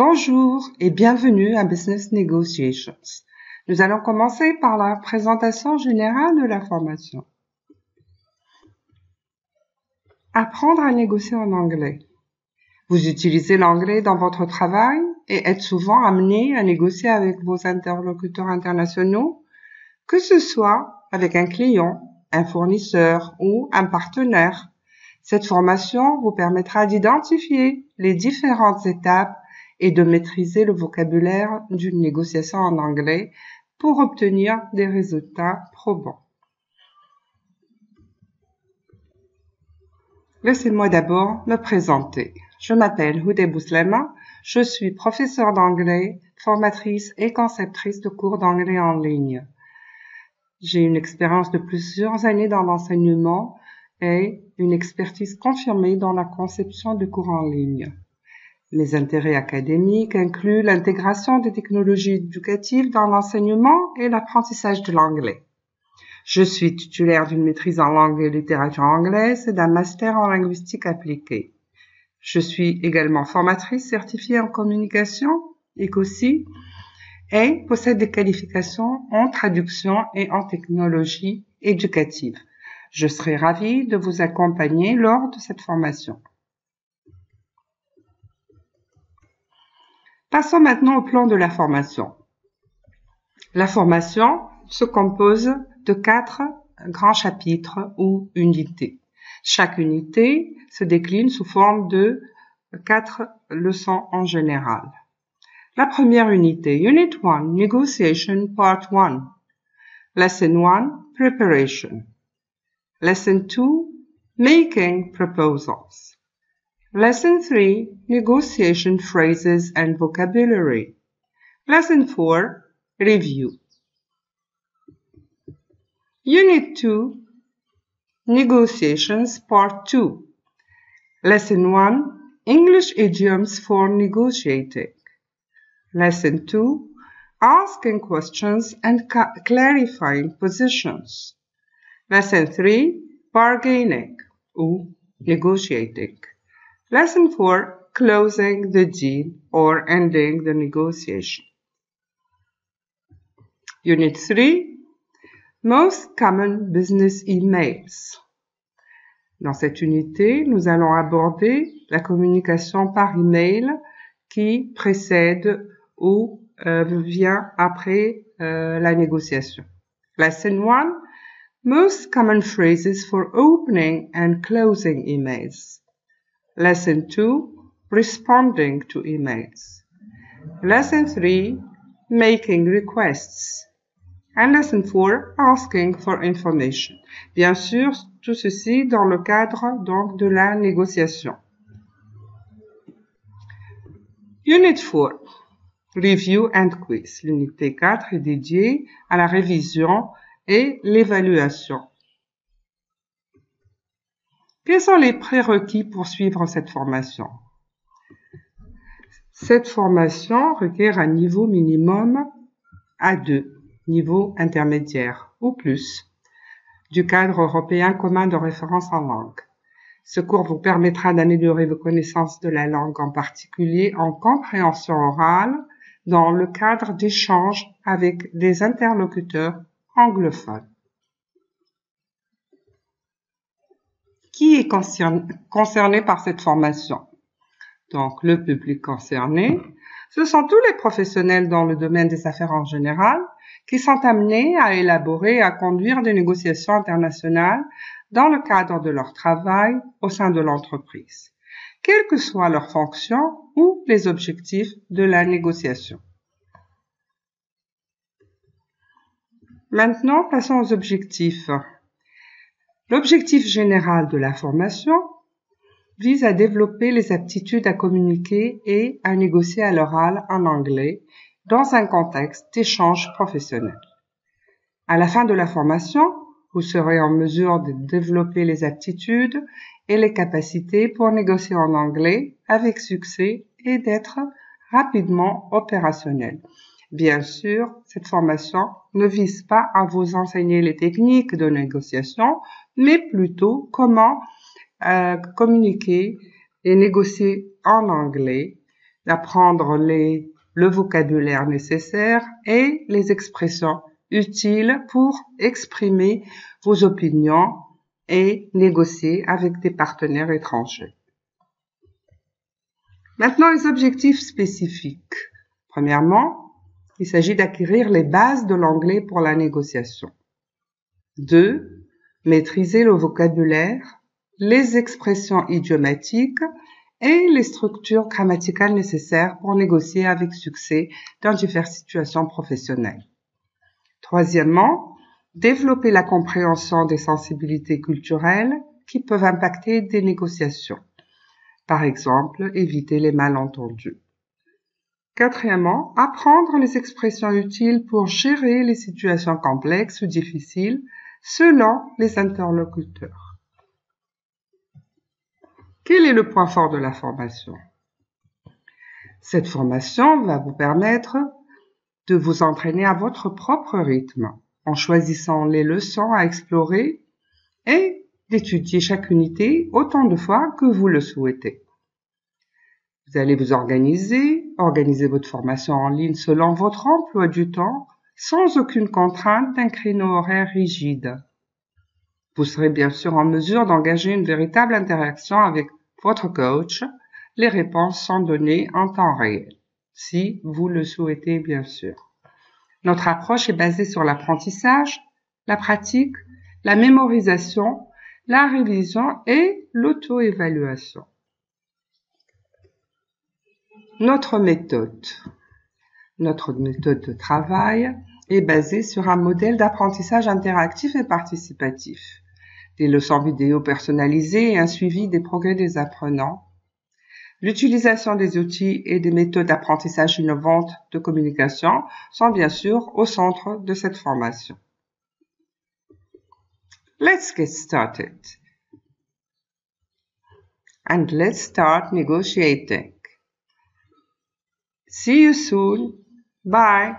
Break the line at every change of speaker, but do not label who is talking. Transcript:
Bonjour et bienvenue à Business Negotiations. Nous allons commencer par la présentation générale de la formation. Apprendre à négocier en anglais. Vous utilisez l'anglais dans votre travail et êtes souvent amené à négocier avec vos interlocuteurs internationaux, que ce soit avec un client, un fournisseur ou un partenaire. Cette formation vous permettra d'identifier les différentes étapes et de maîtriser le vocabulaire d'une négociation en anglais pour obtenir des résultats probants. Laissez-moi d'abord me présenter. Je m'appelle Houday Bouslema, je suis professeure d'anglais, formatrice et conceptrice de cours d'anglais en ligne. J'ai une expérience de plusieurs années dans l'enseignement et une expertise confirmée dans la conception de cours en ligne. Mes intérêts académiques incluent l'intégration des technologies éducatives dans l'enseignement et l'apprentissage de l'anglais. Je suis titulaire d'une maîtrise en langue et littérature anglaise et d'un master en linguistique appliquée. Je suis également formatrice certifiée en communication, ECOSI, et possède des qualifications en traduction et en technologie éducative. Je serai ravie de vous accompagner lors de cette formation. Passons maintenant au plan de la formation. La formation se compose de 4 grands chapitres ou unités. Chaque unité se décline sous forme de 4 leçons en général. La première unité, Unit 1, Negotiation Part 1. Lesson 1, Preparation. Lesson 2, Making Proposals. Lesson 3, Negotiation Phrases and Vocabulary. Lesson 4, Review. Unit 2, Negotiations Part 2. Lesson 1, English Idioms for Negotiating. Lesson 2, Asking Questions and Clarifying Positions. Lesson 3, Bargaining ou Negotiating. Lesson 4, Closing the deal or ending the negotiation. Unit 3, Most common business emails. Dans cette unité, nous allons aborder la communication par email qui précède ou vient après la négociation. Lesson 1, Most common phrases for opening and closing emails. Lesson 2, Responding to emails. Lesson 3, Making requests. And Lesson 4, Asking for information. Bien sûr, tout ceci dans le cadre donc de la négociation. Unit 4, Review and Quiz. L'unité 4 est dédiée à la révision et l'évaluation. Quels sont les prérequis pour suivre cette formation? Cette formation requiert un niveau minimum A2, niveau intermédiaire ou plus, du cadre européen commun de référence en langue. Ce cours vous permettra d'améliorer vos connaissances de la langue, en particulier en compréhension orale, dans le cadre d'échanges avec des interlocuteurs anglophones. Qui est concerné par cette formation? Donc, le public concerné, ce sont tous les professionnels dans le domaine des affaires en général qui sont amenés à élaborer et à conduire des négociations internationales dans le cadre de leur travail au sein de l'entreprise, quelle que soit leur fonction ou les objectifs de la négociation. Maintenant, passons aux objectifs. L'objectif général de la formation vise à développer les aptitudes à communiquer et à négocier à l'oral en anglais dans un contexte d'échange professionnel. À la fin de la formation, vous serez en mesure de développer les aptitudes et les capacités pour négocier en anglais avec succès et d'être rapidement opérationnel. Bien sûr, cette formation ne vise pas à vous enseigner les techniques de négociation, mais plutôt comment communiquer et négocier en anglais d'apprendre le vocabulaire nécessaire et les expressions utiles pour exprimer vos opinions et négocier avec des partenaires étrangers. Maintenant, les objectifs spécifiques. Premièrement, il s'agit d'acquérir les bases de l'anglais pour la négociation. 2. Maîtriser le vocabulaire, les expressions idiomatiques et les structures grammaticales nécessaires pour négocier avec succès dans diverses situations professionnelles. Troisièmement, développer la compréhension des sensibilités culturelles qui peuvent impacter des négociations. Par exemple, éviter les malentendus. Quatrièmement, apprendre les expressions utiles pour gérer les situations complexes ou difficiles selon les interlocuteurs. Quel est le point fort de la formation? Cette formation va vous permettre de vous entraîner à votre propre rythme, en choisissant les leçons à explorer et d'étudier chaque unité autant de fois que vous le souhaitez. Vous allez vous organiser votre formation en ligne selon votre emploi du temps, sans aucune contrainte d'un créneau horaire rigide. Vous serez bien sûr en mesure d'engager une véritable interaction avec votre coach. Les réponses sont données en temps réel, si vous le souhaitez bien sûr. Notre approche est basée sur l'apprentissage, la pratique, la mémorisation, la révision et l'auto-évaluation. Notre méthode de travail est basée sur un modèle d'apprentissage interactif et participatif, des leçons vidéo personnalisées et un suivi des progrès des apprenants, l'utilisation des outils et des méthodes d'apprentissage innovantes de communication sont bien sûr au centre de cette formation. Let's get started. And let's start negotiating. See you soon. Bye.